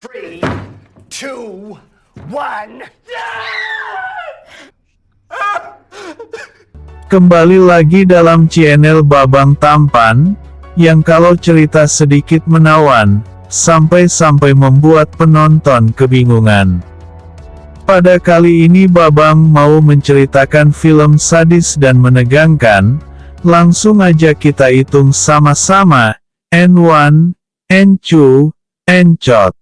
3, 2, 1. Kembali lagi dalam channel Babang Tampan, yang kalau cerita sedikit menawan, sampai-sampai membuat penonton kebingungan. Pada kali ini Babang mau menceritakan film sadis dan menegangkan, langsung aja kita hitung sama-sama, N1, N2, N-Chot.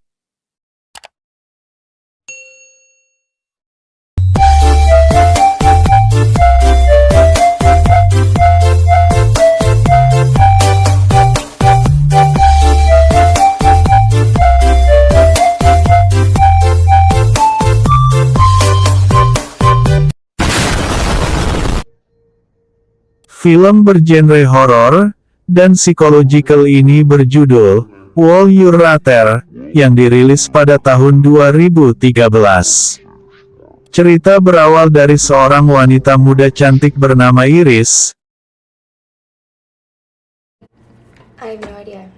Film bergenre horor dan psychological ini berjudul Will You Rather, yang dirilis pada tahun 2013. Cerita berawal dari seorang wanita muda cantik bernama Iris. I have no idea,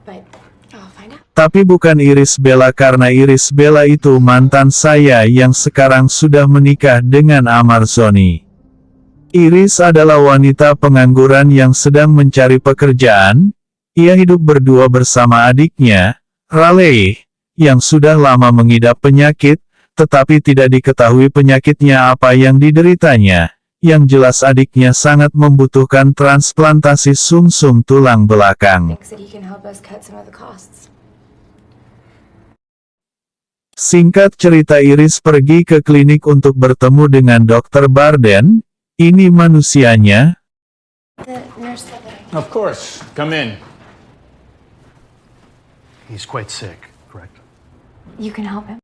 but I'll find out. Tapi bukan Iris Bella, karena Iris Bella itu mantan saya yang sekarang sudah menikah dengan Amarzoni. Iris adalah wanita pengangguran yang sedang mencari pekerjaan. Ia hidup berdua bersama adiknya, Raleigh, yang sudah lama mengidap penyakit, tetapi tidak diketahui penyakitnya apa yang dideritanya. Yang jelas adiknya sangat membutuhkan transplantasi sumsum tulang belakang. Thinks that he can help us cut some of the costs. Singkat cerita, Iris pergi ke klinik untuk bertemu dengan Dr. Barden. Ini manusianya. The nurse said that Of course. Come in. He's quite sick, correct? you can help him.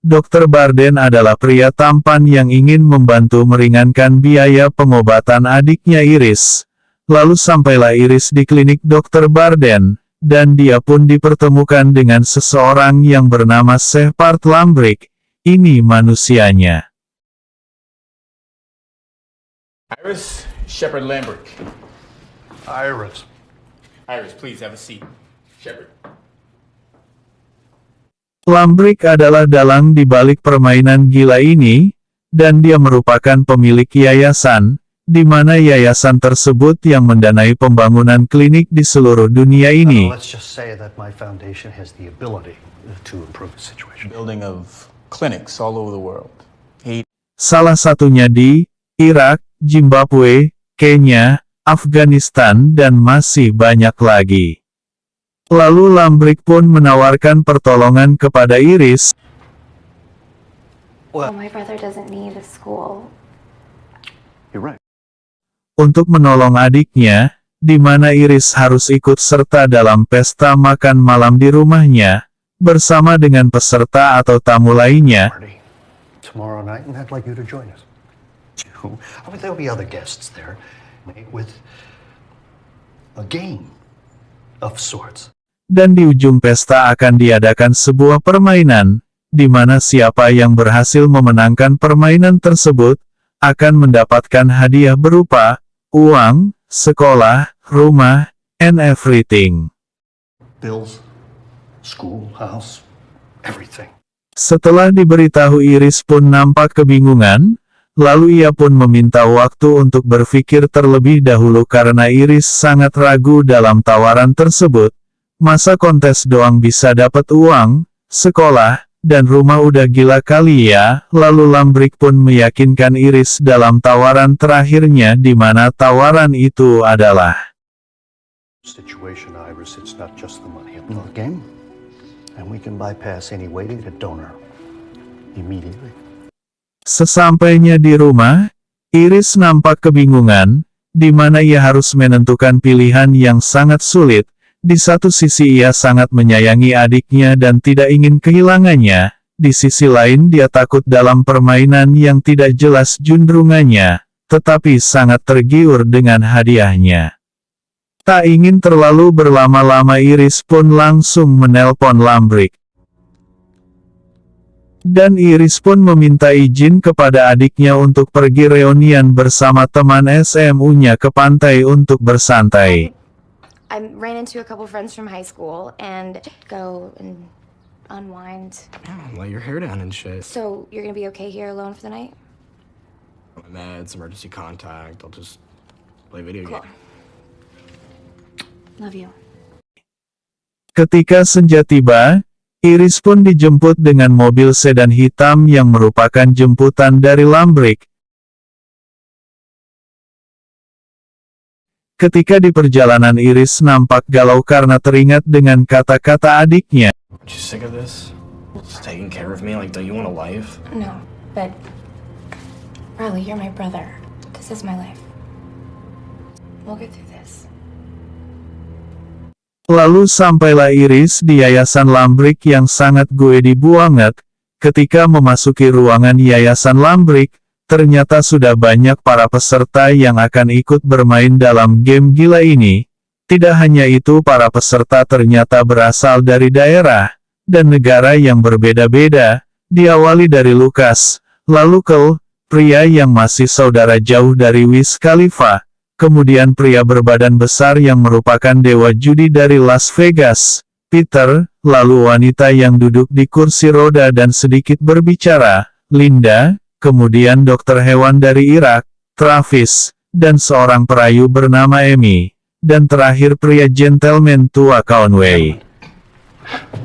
Dr. Barden adalah pria tampan yang ingin membantu meringankan biaya pengobatan adiknya Iris. Lalu sampailah Iris di klinik Dr. Barden, dan dia pun dipertemukan dengan seseorang yang bernama Shepard Lambrick. Ini manusianya. Iris, Shepard Lambrick. Iris. Iris, please have a seat. Shepard. Lambrick adalah dalang di balik permainan gila ini, dan dia merupakan pemilik yayasan, di mana yayasan tersebut yang mendanai pembangunan klinik di seluruh dunia ini. Let's just say that my foundation has the ability to improve the situation. Building of clinics all over the world. Salah satunya di Irak, Zimbabwe, Kenya, Afghanistan, dan masih banyak lagi. Lalu Lambrick pun menawarkan pertolongan kepada Iris. Oh, my brother doesn't need a school. You're right. Untuk menolong adiknya, di mana Iris harus ikut serta dalam pesta makan malam di rumahnya, bersama dengan peserta atau tamu lainnya. Party tomorrow night, and I'd like you to join us. I mean, there'll be other guests there, with a game of sorts. Dan di ujung pesta akan diadakan sebuah permainan, di mana siapa yang berhasil memenangkan permainan tersebut, akan mendapatkan hadiah berupa uang, sekolah, rumah, and everything. Bills, school, house, everything. Setelah diberitahu, Iris pun nampak kebingungan, lalu ia pun meminta waktu untuk berpikir terlebih dahulu karena Iris sangat ragu dalam tawaran tersebut. Masa kontes doang bisa dapat uang, sekolah, dan rumah, udah gila kali ya. Lalu Lambrick pun meyakinkan Iris dalam tawaran terakhirnya, di mana tawaran itu adalah Situation, Iris, it's not just the money. It's the game, and we can bypass any waiting to donor immediately. Sesampainya di rumah, Iris nampak kebingungan, di mana ia harus menentukan pilihan yang sangat sulit. Di satu sisi ia sangat menyayangi adiknya dan tidak ingin kehilangannya, di sisi lain dia takut dalam permainan yang tidak jelas juntrungannya, tetapi sangat tergiur dengan hadiahnya. Tak ingin terlalu berlama-lama, Iris pun langsung menelpon Lambrick. Dan Iris pun meminta izin kepada adiknya untuk pergi reunian bersama teman SMU-nya ke pantai untuk bersantai. I ran into a couple friends from high school and go and unwind. Yeah, let your hair down and shit. So you're gonna be okay here alone for the night? My meds, emergency contact. I'll just play video Cool. game. Love you. Ketika senja tiba, Iris pun dijemput dengan mobil sedan hitam yang merupakan jemputan dari Lambrick. Ketika di perjalanan Iris nampak galau karena teringat dengan kata-kata adiknya. Aren't you sick of this? Just taking care of me? Like, don't you want a life? No, but Riley, you're my brother. This is my life. We'll get through this. Lalu sampailah Iris di Yayasan Lambrick yang sangat guedi banget. Ketika memasuki ruangan Yayasan Lambrick, ternyata sudah banyak para peserta yang akan ikut bermain dalam game gila ini. Tidak hanya itu, para peserta ternyata berasal dari daerah dan negara yang berbeda-beda, diawali dari Lucas, lalu Kel, pria yang masih saudara jauh dari Wiz Khalifa, kemudian pria berbadan besar yang merupakan dewa judi dari Las Vegas, Peter, lalu wanita yang duduk di kursi roda dan sedikit berbicara, Linda, kemudian dokter hewan dari Irak, Travis, dan seorang perayu bernama Amy, dan terakhir pria gentleman tua Conway.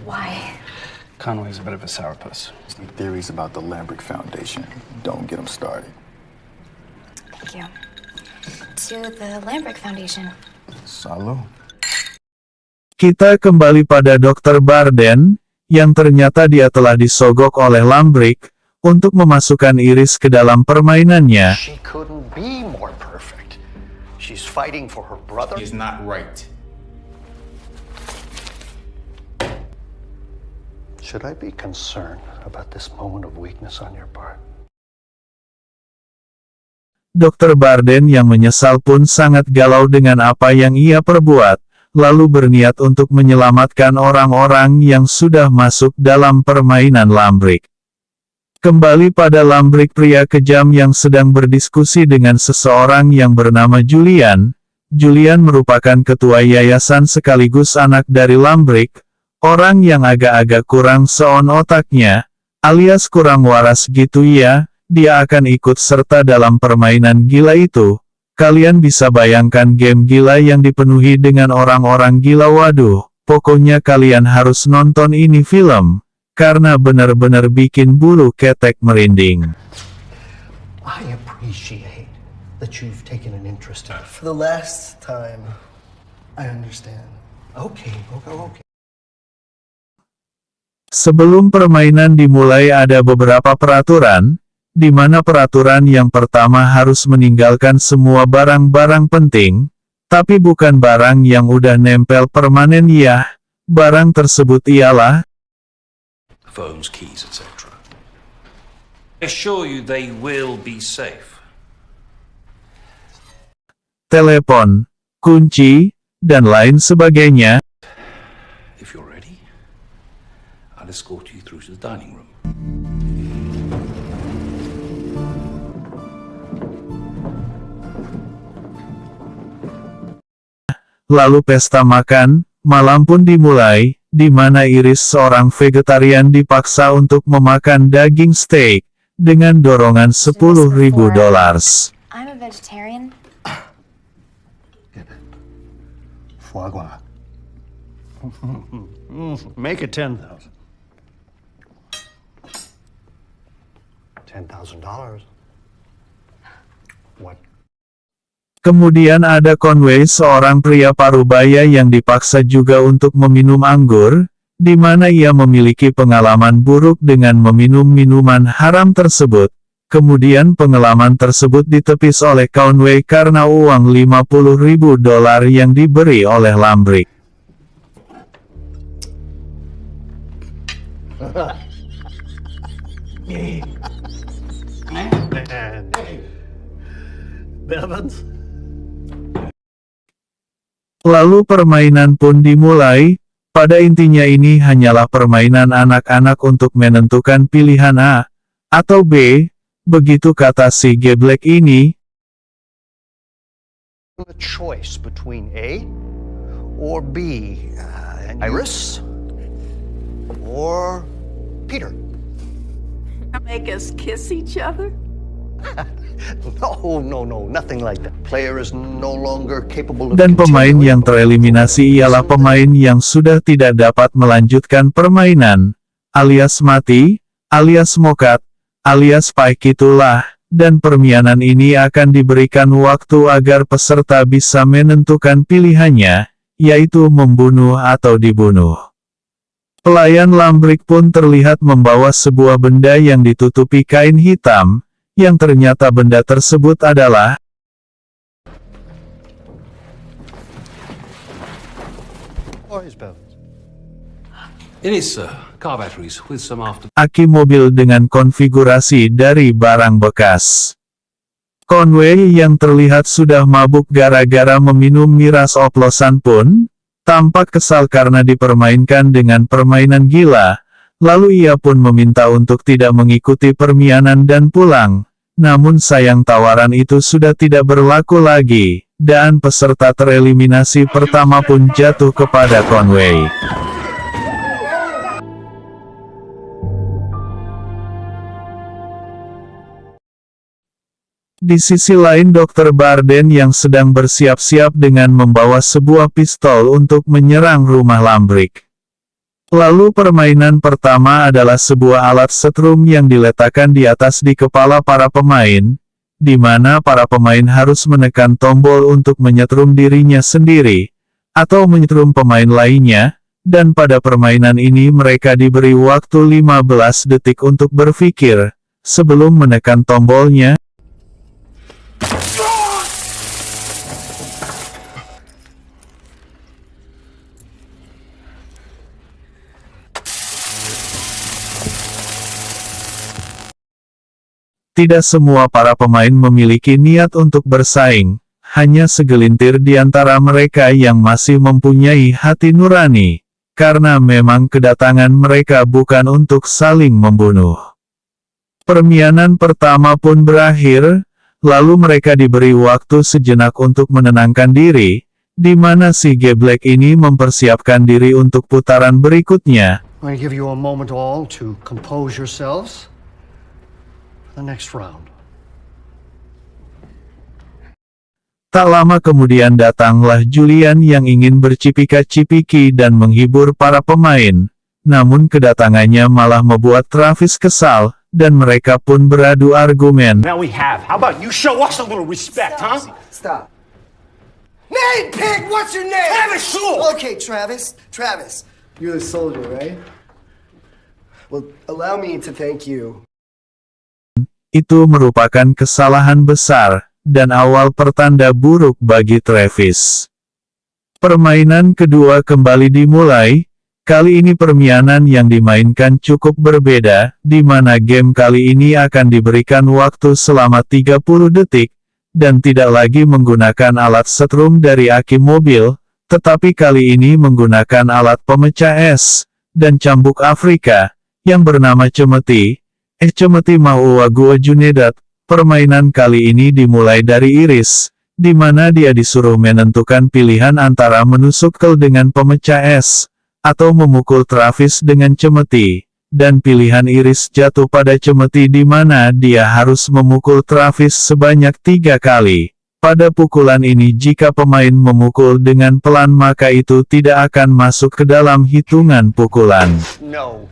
Why? Conway's a bit of a sourpuss. Some theories about the Lambrick Foundation. Don't get them started. Thank you. To the Lambrick Foundation. Salo. Kita kembali pada Dr. Barden, yang ternyata dia telah disogok oleh Lambrick, untuk memasukkan Iris ke dalam permainannya. She couldn't be more perfect. She's fighting for her brother. He is not right. Should I be concerned about this moment of weakness on your part? Dr. Barden yang menyesal pun sangat galau dengan apa yang ia perbuat, lalu berniat untuk menyelamatkan orang-orang yang sudah masuk dalam permainan Lambrick. Kembali pada Lambrick, pria kejam yang sedang berdiskusi dengan seseorang yang bernama Julian. Julian merupakan ketua yayasan sekaligus anak dari Lambrick, orang yang agak-agak kurang seon otaknya, alias kurang waras gitu ya. Dia akan ikut serta dalam permainan gila itu. Kalian bisa bayangkan game gila yang dipenuhi dengan orang-orang gila. Waduh, pokoknya kalian harus nonton ini film, karena benar-benar bikin bulu ketek merinding. I appreciate that you've taken an interest in it. For the last time, I understand. Okay. Sebelum permainan dimulai ada beberapa peraturan, di mana peraturan yang pertama harus meninggalkan semua barang-barang penting, tapi bukan barang yang udah nempel permanen ya. Barang tersebut ialah phones, keys, etc. I assure you they will be safe. telepon, kunci, dan lain sebagainya. If you're ready, I'll escort you through to the dining room. Lalu pesta makan malam pun dimulai, di mana Iris, seorang vegetarian, dipaksa untuk memakan daging steak dengan dorongan $10.000. I'm a vegetarian. Foie gras. Make it 10,000. $10,000. What? Kemudian ada Conway, seorang pria parubaya yang dipaksa juga untuk meminum anggur, di mana ia memiliki pengalaman buruk dengan meminum minuman haram tersebut. Kemudian pengalaman tersebut ditepis oleh Conway karena uang $50.000 yang diberi oleh Lambrick. Bevins? Lalu permainan pun dimulai. Pada intinya ini hanyalah permainan anak-anak untuk menentukan pilihan A atau B. Begitu kata si geblek ini. A choice between A or B. Iris or Peter. Make us kiss each other? No, nothing like that. Player is no longer capable of Dan pemain continuing. yang tereliminasi ialah pemain yang sudah tidak dapat melanjutkan permainan, alias mati, alias mokat, alias paik itulah, dan permainan ini akan diberikan waktu agar peserta bisa menentukan pilihannya, yaitu membunuh atau dibunuh. Pelayan Lambrik pun terlihat membawa sebuah benda yang ditutupi kain hitam, yang ternyata benda tersebut adalah It is, sir. Car batteries with some after... aki mobil dengan konfigurasi dari barang bekas. Conway yang terlihat sudah mabuk gara-gara meminum miras oplosan pun tampak kesal karena dipermainkan dengan permainan gila, lalu ia pun meminta untuk tidak mengikuti permainan dan pulang. Namun sayang tawaran itu sudah tidak berlaku lagi, dan peserta tereliminasi pertama pun jatuh kepada Conway. Di sisi lain Dr. Barden yang sedang bersiap-siap dengan membawa sebuah pistol untuk menyerang rumah Lambrik. Lalu permainan pertama adalah sebuah alat setrum yang diletakkan di atas di kepala para pemain, di mana para pemain harus menekan tombol untuk menyetrum dirinya sendiri, atau menyetrum pemain lainnya, dan pada permainan ini mereka diberi waktu 15 detik untuk berpikir, sebelum menekan tombolnya. Tidak semua para pemain memiliki niat untuk bersaing, hanya segelintir di antara mereka yang masih mempunyai hati nurani, karena memang kedatangan mereka bukan untuk saling membunuh. Permainan pertama pun berakhir, lalu mereka diberi waktu sejenak untuk menenangkan diri, di mana si geblek ini mempersiapkan diri untuk putaran berikutnya. I'm going to give you a moment all to compose yourselves. The next round. Tak lama kemudian datanglah Julian yang ingin bercipika-cipiki dan menghibur para pemain, namun kedatangannya malah membuat Travis kesal, dan mereka pun beradu argumen. Now we have. How about you show us a little respect, huh? Stop. Name, pig, what's your name? Travis Sewell! Okay, Travis. Travis, you're the soldier, right? Well, allow me to thank you. Itu merupakan kesalahan besar, dan awal pertanda buruk bagi Travis. Permainan kedua kembali dimulai, kali ini permainan yang dimainkan cukup berbeda, di mana game kali ini akan diberikan waktu selama 30 detik, dan tidak lagi menggunakan alat setrum dari aki mobil, tetapi kali ini menggunakan alat pemecah es, dan cambuk Afrika, yang bernama cemeti. Cemeti Mahuwa Gua Junedat. Permainan kali ini dimulai dari Iris, di mana dia disuruh menentukan pilihan antara menusuk kel dengan pemecah es, atau memukul Travis dengan cemeti, dan pilihan Iris jatuh pada cemeti di mana dia harus memukul Travis sebanyak 3 kali. Pada pukulan ini jika pemain memukul dengan pelan maka itu tidak akan masuk ke dalam hitungan pukulan. No.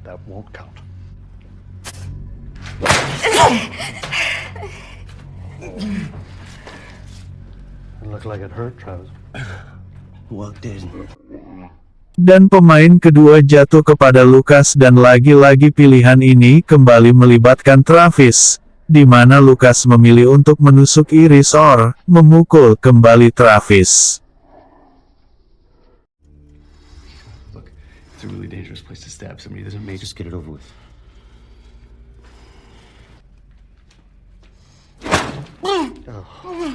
That won't count. It looked like it hurt, Travis. Well, it did. Dan pemain kedua jatuh kepada Lucas dan lagi-lagi pilihan ini kembali melibatkan Travis, di mana Lucas memilih untuk menusuk Iris or memukul kembali Travis. Look, it's a really dangerous place to stab somebody. Doesn't may just get it over with.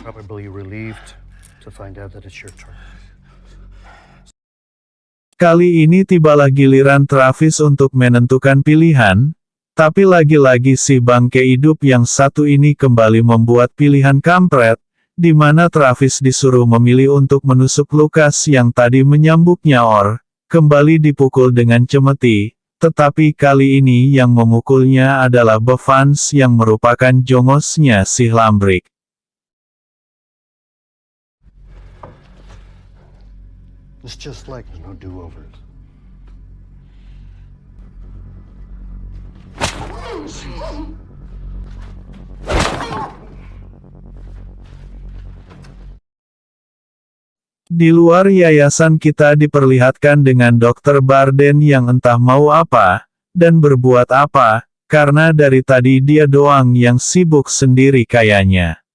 Probably relieved to find out that it's your turn. Kali ini tibalah giliran Travis untuk menentukan pilihan, tapi lagi-lagi si bangke hidup yang satu ini kembali membuat pilihan kampret, di mana Travis disuruh memilih untuk menusuk Lucas yang tadi menyambuknya or kembali dipukul dengan cemeti, tetapi kali ini yang memukulnya adalah Bevans yang merupakan jongosnya si Lambrik. It's just like there's no do-overs. Di luar yayasan kita diperlihatkan dengan Dr. Barden yang entah mau apa, dan berbuat apa, karena dari tadi dia doang yang sibuk sendiri kayaknya.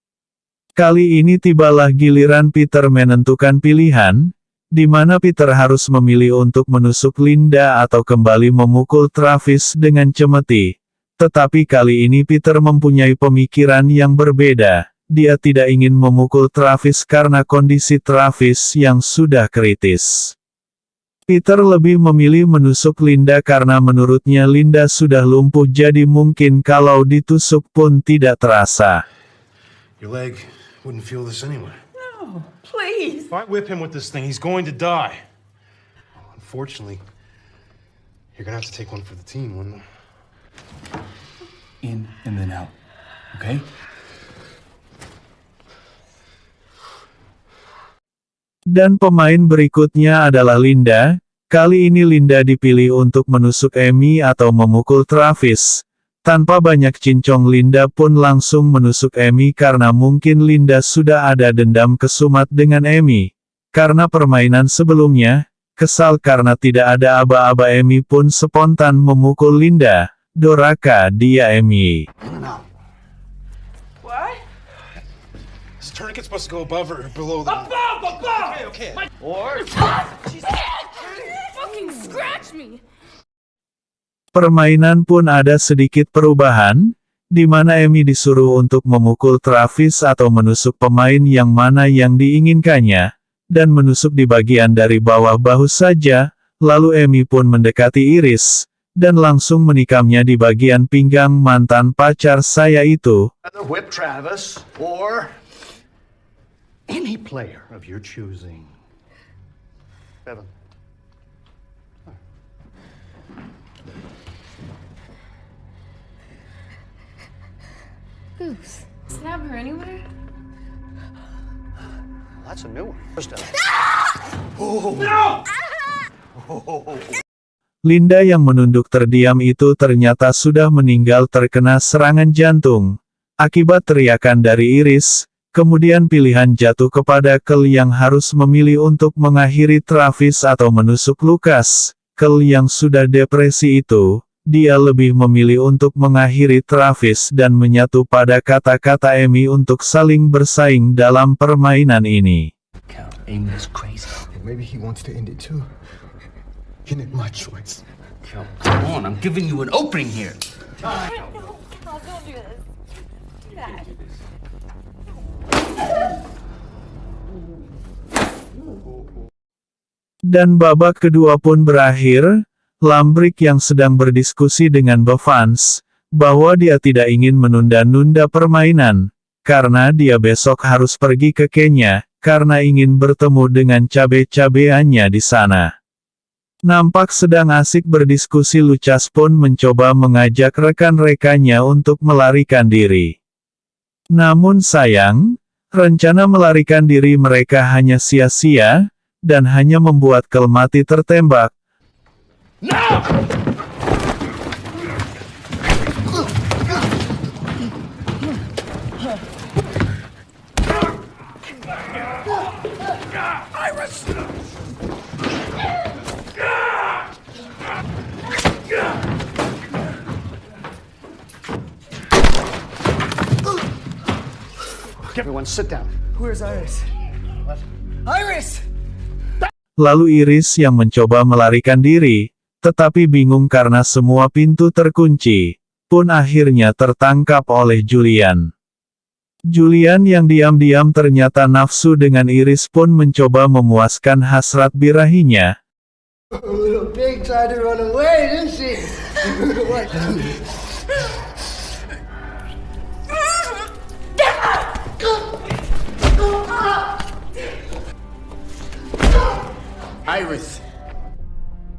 Kali ini tibalah giliran Peter menentukan pilihan, di mana Peter harus memilih untuk menusuk Linda atau kembali memukul Travis dengan cemeti. Tetapi kali ini Peter mempunyai pemikiran yang berbeda. Dia tidak ingin memukul Travis karena kondisi Travis yang sudah kritis. Peter lebih memilih menusuk Linda karena menurutnya Linda sudah lumpuh, jadi mungkin kalau ditusuk pun tidak terasa. Your leg wouldn't feel this anyway. No, please. If I whip him with this thing, he's going to die. Unfortunately, you're gonna have to take one for the team, wouldn't you? In and then out. Okay? Dan pemain berikutnya adalah Linda. Kali ini Linda dipilih untuk menusuk Amy atau memukul Travis. Tanpa banyak cincong Linda pun langsung menusuk Amy karena mungkin Linda sudah ada dendam kesumat dengan Amy. Karena permainan sebelumnya, kesal karena tidak ada aba-aba Amy pun spontan memukul Linda. Doraka dia Amy. What? This tourniquet's supposed to go above or below the... Above! Okay. Fucking scratch me! Permainan pun ada sedikit perubahan, di mana Amy disuruh untuk memukul Travis atau menusuk pemain yang mana yang diinginkannya, dan menusuk di bagian dari bawah bahu saja, lalu Amy pun mendekati Iris, dan langsung menikamnya di bagian pinggang mantan pacar saya itu. Either whip Travis or any player of your choosing. Bevan. Goose. Snap her anywhere? That's a new one. Linda yang menunduk terdiam itu ternyata sudah meninggal terkena serangan jantung. Akibat teriakan dari Iris, kemudian pilihan jatuh kepada Kel yang harus memilih untuk mengakhiri Travis atau menusuk Lucas. Kel yang sudah depresi itu, dia lebih memilih untuk mengakhiri Travis dan menyatu pada kata-kata Amy untuk saling bersaing dalam permainan ini. Amy is crazy. Maybe he wants to end it too. Isn't it my choice? Kel, come on. I'm giving you an opening here. No, Cal, don't do this. Do that. Dan babak kedua pun berakhir. Lambrik yang sedang berdiskusi dengan Bevans, bahwa dia tidak ingin menunda-nunda permainan, karena dia besok harus pergi ke Kenya, karena ingin bertemu dengan cabe-cabeannya di sana. Nampak sedang asik berdiskusi, Lucas pun mencoba mengajak rekan-rekannya untuk melarikan diri. Namun sayang, rencana melarikan diri mereka hanya sia-sia, dan hanya membuat Kel mati tertembak. Everyone sit down. Where's Iris? Iris! Lalu Iris yang mencoba melarikan diri, tetapi bingung karena semua pintu terkunci, pun akhirnya tertangkap oleh Julian. Julian yang diam-diam ternyata nafsu dengan Iris pun mencoba memuaskan hasrat birahinya. Little pig tried to run away, didn't she? Iris.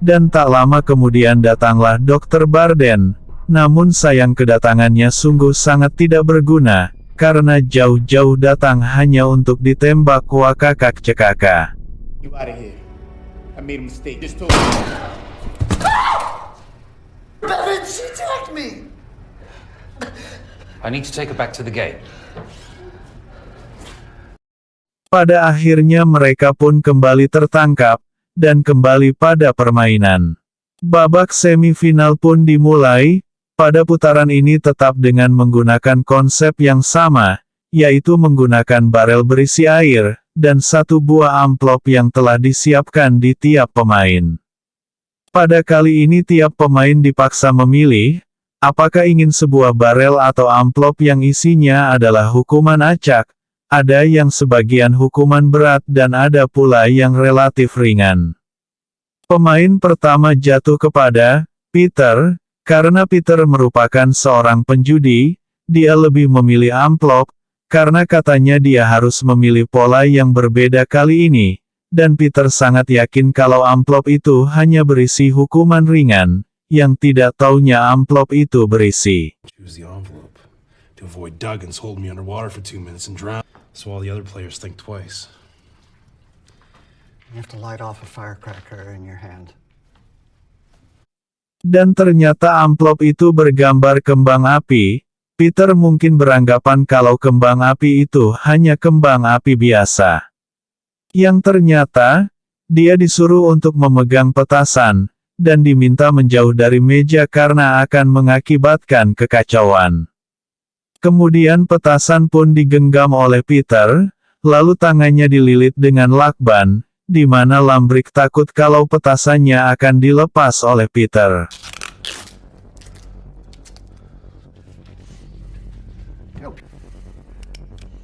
dan tak lama kemudian datanglah Dr. Barden. Namun sayang kedatangannya sungguh sangat tidak berguna, karena jauh-jauh datang hanya untuk ditembak wakakak cekaka. You out of here. I made a mistake. Just told you. Bevan, she attacked me! I need to take her back to the gate. Pada akhirnya mereka pun kembali tertangkap, dan kembali pada permainan. Babak semifinal pun dimulai, pada putaran ini tetap dengan menggunakan konsep yang sama, yaitu menggunakan barel berisi air, dan satu buah amplop yang telah disiapkan di tiap pemain. Pada kali ini tiap pemain dipaksa memilih, apakah ingin sebuah barel atau amplop yang isinya adalah hukuman acak, ada yang sebagian hukuman berat dan ada pula yang relatif ringan. Pemain pertama jatuh kepada Peter, karena Peter merupakan seorang penjudi, dia lebih memilih amplop, karena katanya dia harus memilih pola yang berbeda kali ini, dan Peter sangat yakin kalau amplop itu hanya berisi hukuman ringan, yang tidak taunya amplop itu berisi. Choose the envelope to avoid Duggins holding me underwater for 2 minutes and drown. So all the other players think twice. You have to light off a firecracker in your hand. Dan ternyata amplop itu bergambar kembang api. Peter mungkin beranggapan kalau kembang api itu hanya kembang api biasa. Yang ternyata, dia disuruh untuk memegang petasan, dan diminta menjauh dari meja karena akan mengakibatkan kekacauan. Kemudian petasan pun digenggam oleh Peter, lalu tangannya dililit dengan lakban, di mana Lambrik takut kalau petasannya akan dilepas oleh Peter.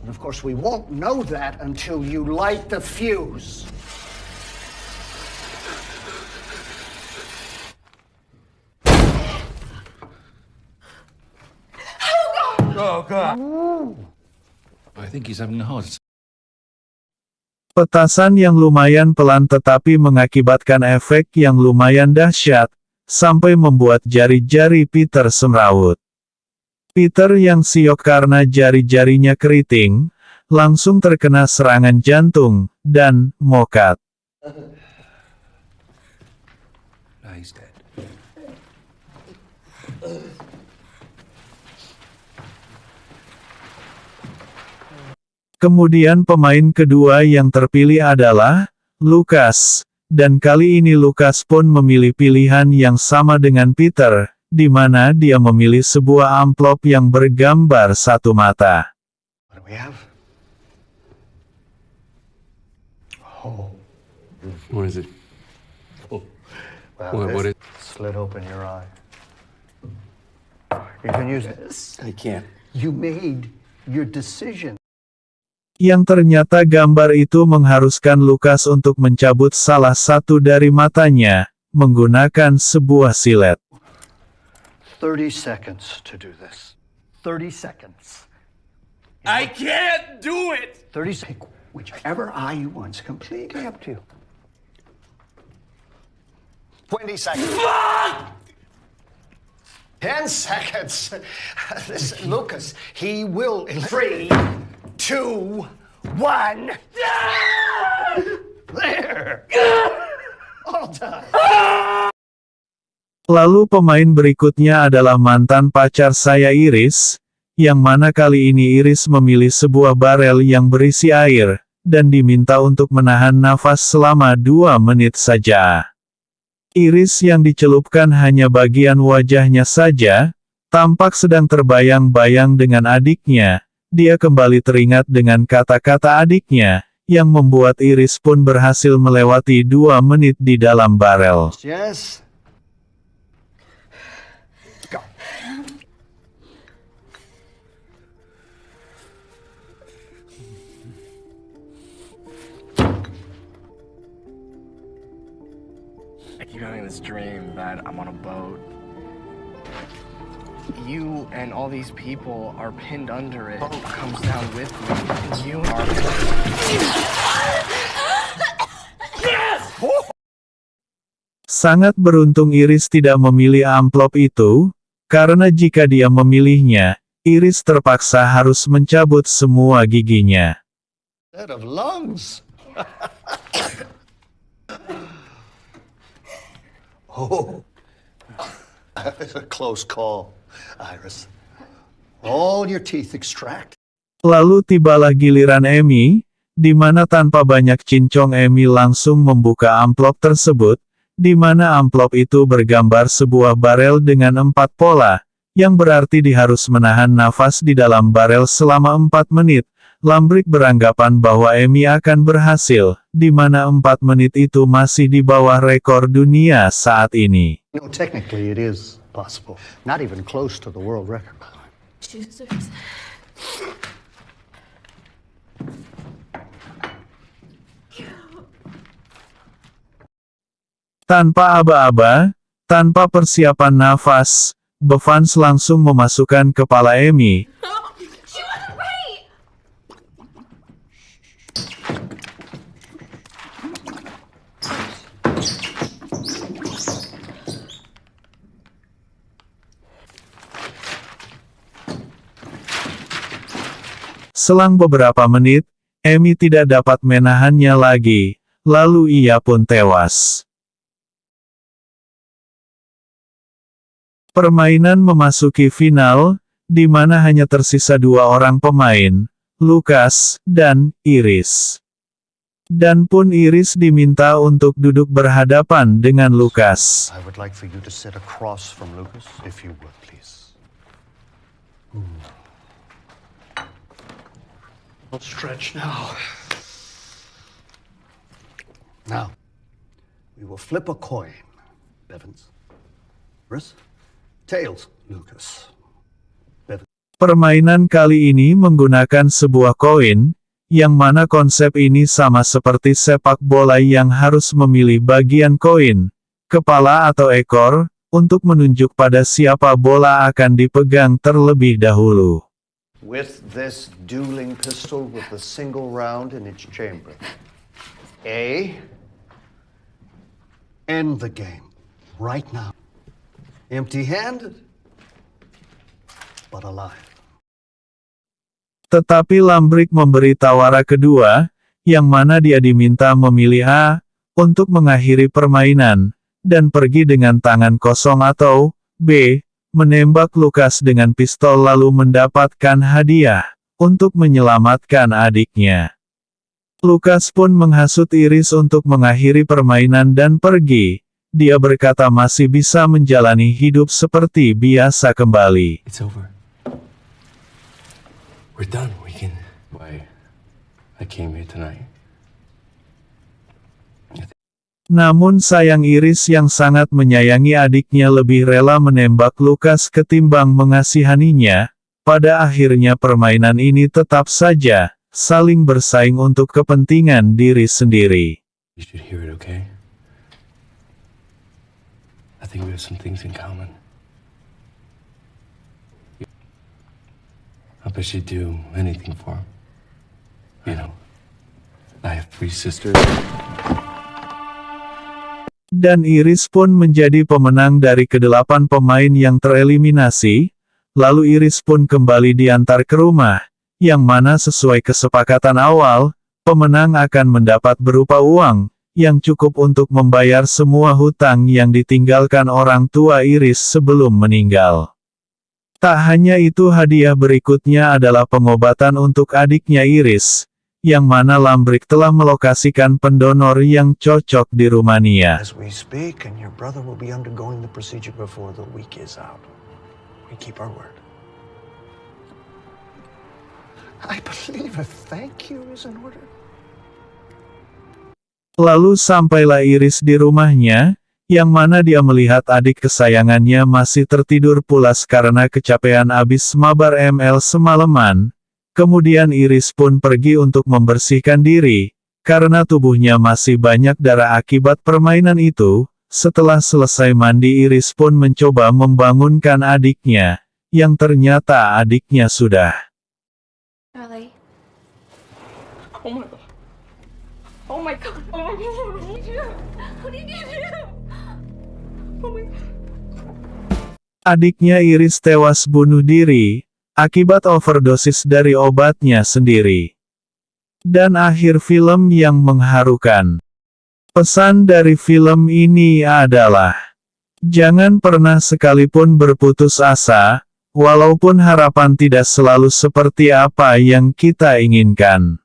And of course, we won't know that until you light the fuse. Oh, God. I think he's having a heart attack. Petasan yang lumayan pelan tetapi mengakibatkan efek yang lumayan dahsyat, sampai membuat jari-jari Peter semrawut. Peter yang siok karena jari-jarinya keriting, langsung terkena serangan jantung, dan mokat. Now he's dead. Kemudian pemain kedua yang terpilih adalah Lucas, dan kali ini Lucas pun memilih pilihan yang sama dengan Peter, di mana dia memilih sebuah amplop yang bergambar satu mata. What do we have? Oh. What is it? Well, What this slit open your eye. You can use this. I can't. You made your decision. Yang ternyata gambar itu mengharuskan Lucas untuk mencabut salah satu dari matanya, menggunakan sebuah silet. 30 seconds to do this. 30 seconds. I can't do it! 30 seconds. Whichever eye you want. It's completely up to you. 20 seconds. 10 seconds. Listen, Lucas, he will. 3, 2, 1. There. All done. Lalu pemain berikutnya adalah mantan pacar saya Iris, yang mana kali ini Iris memilih sebuah barel yang berisi air, dan diminta untuk menahan nafas selama 2 menit saja. Iris yang dicelupkan hanya bagian wajahnya saja, tampak sedang terbayang-bayang dengan adiknya. Dia kembali teringat dengan kata-kata adiknya, yang membuat Iris pun berhasil melewati 2 menit di dalam barel. Yes. Go. I keep having this dream that I'm on a boat. You and all these people are pinned under it. Boat comes down with me. And you are. Sangat beruntung Iris tidak memilih amplop itu, karena jika dia memilihnya, Iris terpaksa harus mencabut semua giginya. Set of lungs. Oh, that's a close call, Iris. All your teeth extract. Lalu tibalah giliran Amy, di mana tanpa banyak cincong Amy langsung membuka amplop tersebut, di mana amplop itu bergambar sebuah barel dengan 4 pola, yang berarti dia harus menahan nafas di dalam barel selama 4 menit. Lambrick beranggapan bahwa Amy akan berhasil, di mana 4 menit itu masih di bawah rekor dunia saat ini. No, technically it is possible. Not even close to the world record. Jesus. Tanpa aba-aba, tanpa persiapan nafas, Bevans langsung memasukkan kepala Amy. She wasn't right! Selang beberapa menit, Amy tidak dapat menahannya lagi, lalu ia pun tewas. Permainan memasuki final, di mana hanya tersisa 2 orang pemain, Lucas dan Iris. Dan pun Iris diminta untuk duduk berhadapan dengan Lucas. I would like for you to sit across from Lucas, if you would, please. Don't stretch now. Now, we will flip a coin, Bevans. Iris? Tails, Lucas. Bevans. Permainan kali ini menggunakan sebuah koin, yang mana konsep ini sama seperti sepak bola yang harus memilih bagian koin, kepala atau ekor, untuk menunjuk pada siapa bola akan dipegang terlebih dahulu. With this dueling pistol with a single round in its chamber. End the game. Right now. Empty-handed, but alive. Tetapi Lambrick memberi tawara kedua, yang mana dia diminta memilih A, untuk mengakhiri permainan, dan pergi dengan tangan kosong atau, B, menembak Lucas dengan pistol lalu mendapatkan hadiah, untuk menyelamatkan adiknya. Lucas pun menghasut Iris untuk mengakhiri permainan dan pergi. Dia berkata masih bisa menjalani hidup seperti biasa kembali. It's over. We're done. We can. Why? I came here tonight. Namun sayang Iris yang sangat menyayangi adiknya lebih rela menembak Lucas ketimbang mengasihaninya. Pada akhirnya permainan ini tetap saja saling bersaing untuk kepentingan diri sendiri. You should hear it, okay? I think we have some things in common. I bet she'd do anything for him. You know, I have 3 sisters. Dan Iris pun menjadi pemenang dari ke-8 pemain yang tereliminasi, lalu Iris pun kembali diantar ke rumah, yang mana sesuai kesepakatan awal, pemenang akan mendapat berupa uang, yang cukup untuk membayar semua hutang yang ditinggalkan orang tua Iris sebelum meninggal. Tak hanya itu, hadiah berikutnya adalah pengobatan untuk adiknya Iris, yang mana Lambrick telah melokasikan pendonor yang cocok di Rumania. As we speak, and your brother will be undergoing the procedure before the week is out. We keep our word. I believe a thank you is in order. Lalu sampailah Iris di rumahnya, yang mana dia melihat adik kesayangannya masih tertidur pulas karena kecapean abis mabar ML semalaman. Kemudian Iris pun pergi untuk membersihkan diri, karena tubuhnya masih banyak darah akibat permainan itu. Setelah selesai mandi, Iris pun mencoba membangunkan adiknya, yang ternyata adiknya sudah. Charlie. Oh my god. Oh my god. Oh my god. What did you do? What did you do? Adiknya Iris tewas bunuh diri, akibat overdosis dari obatnya sendiri. Dan akhir film yang mengharukan. Pesan dari film ini adalah, jangan pernah sekalipun berputus asa, walaupun harapan tidak selalu seperti apa yang kita inginkan.